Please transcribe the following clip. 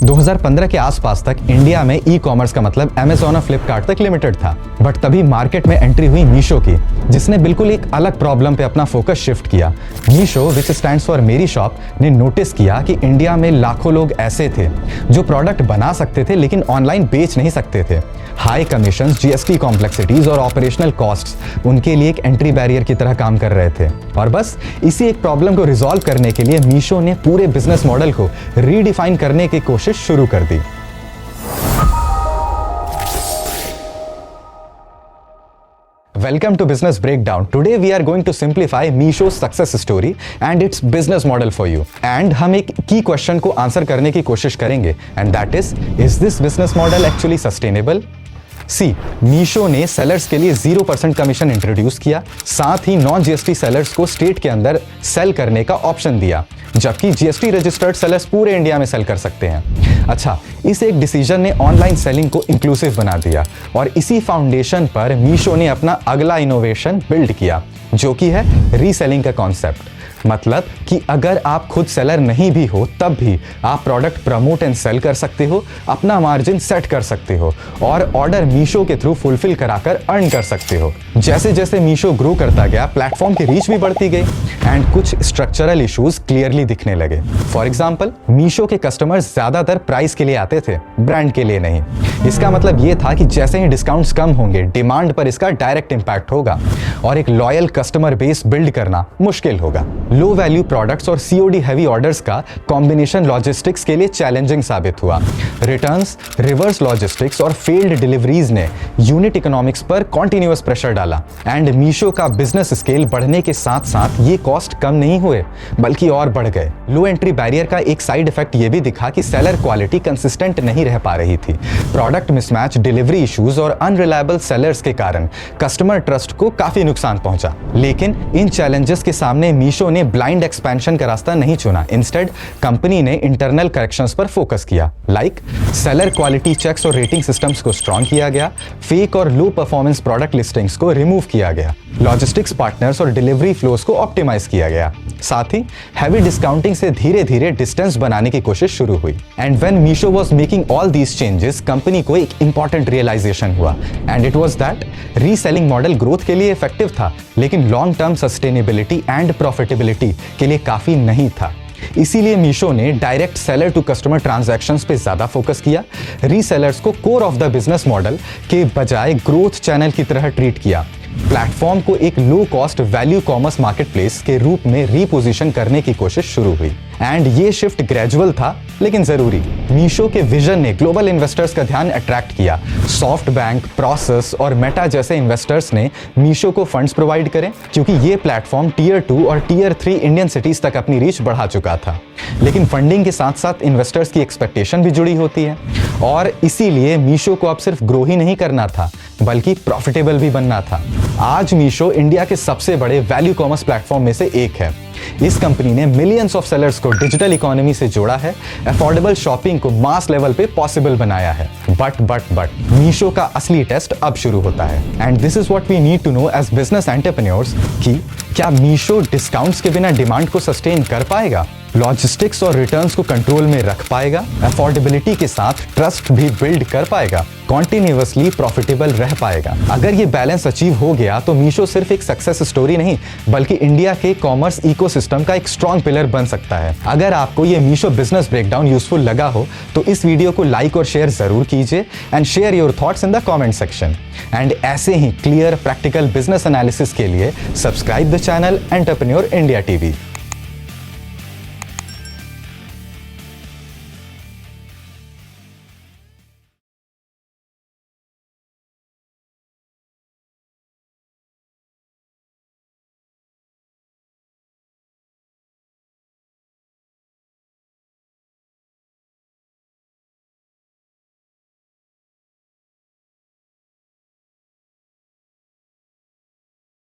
2015 के आसपास तक इंडिया में ई कॉमर्स का मतलब अमेज़न और फ्लिपकार्ट तक लिमिटेड था, बट तभी मार्केट में एंट्री हुई मीशो की, जिसने बिल्कुल एक अलग प्रॉब्लम पे अपना फोकस शिफ्ट किया। मीशो, विच स्टैंड्स फॉर मेरी शॉप, ने नोटिस किया कि इंडिया में लाखों लोग ऐसे थे जो प्रोडक्ट बना सकते थे लेकिन ऑनलाइन बेच नहीं सकते थे। हाई कमीशन, जीएसटी कॉम्प्लेक्सिटीज और ऑपरेशनल कॉस्ट्स उनके लिए एक एंट्री बैरियर की तरह काम कर रहे थे। और बस इसी एक प्रॉब्लम को रिजॉल्व करने के लिए मीशो ने पूरे बिजनेस मॉडल को रीडिफाइन करने की कोशिश शुरू कर दी। Welcome to Business Breakdown. Today we are going to simplify Meesho's success story and its business model for you. And हम एक key question को आंसर करने की कोशिश करेंगे, and that is this business model actually sustainable? Meesho ने sellers के लिए 0% कमीशन इंट्रोड्यूस किया, साथ ही नॉन जीएसटी सेलर्स को स्टेट के अंदर सेल करने का ऑप्शन दिया, जबकि जीएसटी रजिस्टर्ड सेलर्स पूरे इंडिया में सेल कर सकते हैं। अच्छा, इस एक डिसीजन ने ऑनलाइन सेलिंग को इंक्लूसिव बना दिया और इसी फाउंडेशन पर मीशो ने अपना अगला इनोवेशन बिल्ड किया, जो कि है रीसेलिंग का कॉन्सेप्ट। मतलब कि अगर आप खुद सेलर नहीं भी हो तब भी आप प्रोडक्ट प्रमोट एंड सेल कर सकते हो, अपना मार्जिन सेट कर सकते हो और ऑर्डर मीशो के थ्रू फुलफिल कराकर अर्न कर सकते हो। जैसे जैसे मीशो ग्रो करता गया, प्लेटफॉर्म की रीच भी बढ़ती गई एंड कुछ स्ट्रक्चरल इश्यूज क्लियरली दिखने लगे। फॉर एग्जाम्पल, मीशो के कस्टमर्स ज्यादातर प्राइस के लिए आते थे, ब्रांड के लिए नहीं। इसका मतलब ये था कि जैसे ही डिस्काउंट्स कम होंगे, डिमांड पर इसका डायरेक्ट इंपैक्ट होगा और एक लॉयल कस्टमर बेस बिल्ड करना मुश्किल होगा। लो वैल्यू प्रोडक्ट्स और सीओडी हैवी ऑर्डर्स का कॉम्बिनेशन लॉजिस्टिक्स के लिए चैलेंजिंग साबित हुआ। रिटर्न्स, रिवर्स लॉजिस्टिक्स और फेल्ड डिलीवरीज ने यूनिट इकोनॉमिक्स पर कॉन्टिन्यूअस प्रेशर डाला एंड मीशो का बिजनेस स्केल बढ़ने के साथ साथ ये कॉस्ट कम नहीं हुए बल्कि और बढ़ गए। लो एंट्री बैरियर का एक साइड इफेक्ट ये भी दिखा कि सेलर क्वालिटी कंसिस्टेंट नहीं रह पा रही थी। प्रोडक्ट मिसमैच, डिलीवरी इश्यूज और अनरिलायबल सेलर्स के कारण कस्टमर ट्रस्ट को काफी नुकसान पहुंचा। लेकिन इन चैलेंजेस के सामने मीशो ने ब्लाइंड एक्सपेंशन का रास्ता नहीं चुना। इंस्टेड कंपनी ने इंटरनल करेक्शंस पर फोकस किया, लाइक सेलर क्वालिटी चेक्स और रेटिंग सिस्टम्स को स्ट्रॉन्ग किया गया, फेक और लो परफॉर्मेंस प्रोडक्ट लिस्टिंग्स को रिमूव किया गया, लॉजिस्टिक्स पार्टनर्स और डिलीवरी फ्लोस को ऑप्टिमाइज किया गया। साथ ही हैवी डिस्काउंटिंग से धीरे धीरे डिस्टेंस बनाने की कोशिश शुरू हुई। And when Meesho was making all these changes, company को एक इंपॉर्टेंट रियलाइजेशन हुआ and it was that reselling model growth के लिए इफेक्टिव था लेकिन long term sustainability and profitability के लिए काफी नहीं था। इसीलिए मीशो ने direct seller to customer transactions पे ज्यादा फोकस किया, रीसेलर्स को core of the business model के बजाय ग्रोथ चैनल की तरह ट्रीट किया, प्लेटफॉर्म को एक low cost value commerce marketplace के रूप में रीपोजिशन करने की कोशिश शुरू हुई। एंड ये शिफ्ट ग्रेजुअल था लेकिन जरूरी। मीशो के विजन ने ग्लोबल इन्वेस्टर्स का ध्यान अट्रैक्ट किया। सॉफ्ट बैंक, प्रोसेस और मेटा जैसे इन्वेस्टर्स ने मीशो को फंड्स प्रोवाइड करें क्योंकि ये प्लेटफॉर्म टियर 2 और टियर 3 इंडियन सिटीज तक अपनी रीच बढ़ा चुका था। लेकिन फंडिंग के साथ साथ इन्वेस्टर्स की एक्सपेक्टेशन भी जुड़ी होती है और इसीलिए मीशो को अब सिर्फ ग्रो ही नहीं करना था बल्कि प्रॉफिटेबल भी बनना था। आज मीशो इंडिया के सबसे बड़े वैल्यू कॉमर्स प्लेटफॉर्म में से एक है। इस कंपनी ने मिलियंस ऑफ सेलर्स को डिजिटल इकोनॉमी से जोड़ा है, अफोर्डेबल शॉपिंग को मास लेवल पे पॉसिबल बनाया है। बट मीशो का असली टेस्ट अब शुरू होता है and this is what we need to know as business entrepreneurs कि क्या मीशो डिस्काउंट्स के बिना डिमांड को सस्टेन कर पाएगा, लॉजिस्टिक्स और रिटर्न्स को कंट्रोल में रख पाएगा, अफोर्डेबिलिटी के साथ ट्रस्ट भी बिल्ड कर पाएगा, कॉन्टिन्यूअसली प्रॉफिटेबल रह पाएगा। अगर ये बैलेंस अचीव हो गया तो मीशो सिर्फ एक सक्सेस स्टोरी नहीं बल्कि इंडिया के कॉमर्स इकोसिस्टम का एक स्ट्रॉन्ग पिलर बन सकता है। अगर आपको ये मीशो बिजनेस ब्रेकडाउन यूजफुल लगा हो तो इस वीडियो को लाइक और शेयर जरूर कीजिए and share your thoughts in the comment section. And ऐसे ही क्लियर प्रैक्टिकल बिजनेस एनालिसिस के लिए subscribe the channel entrepreneur India TV.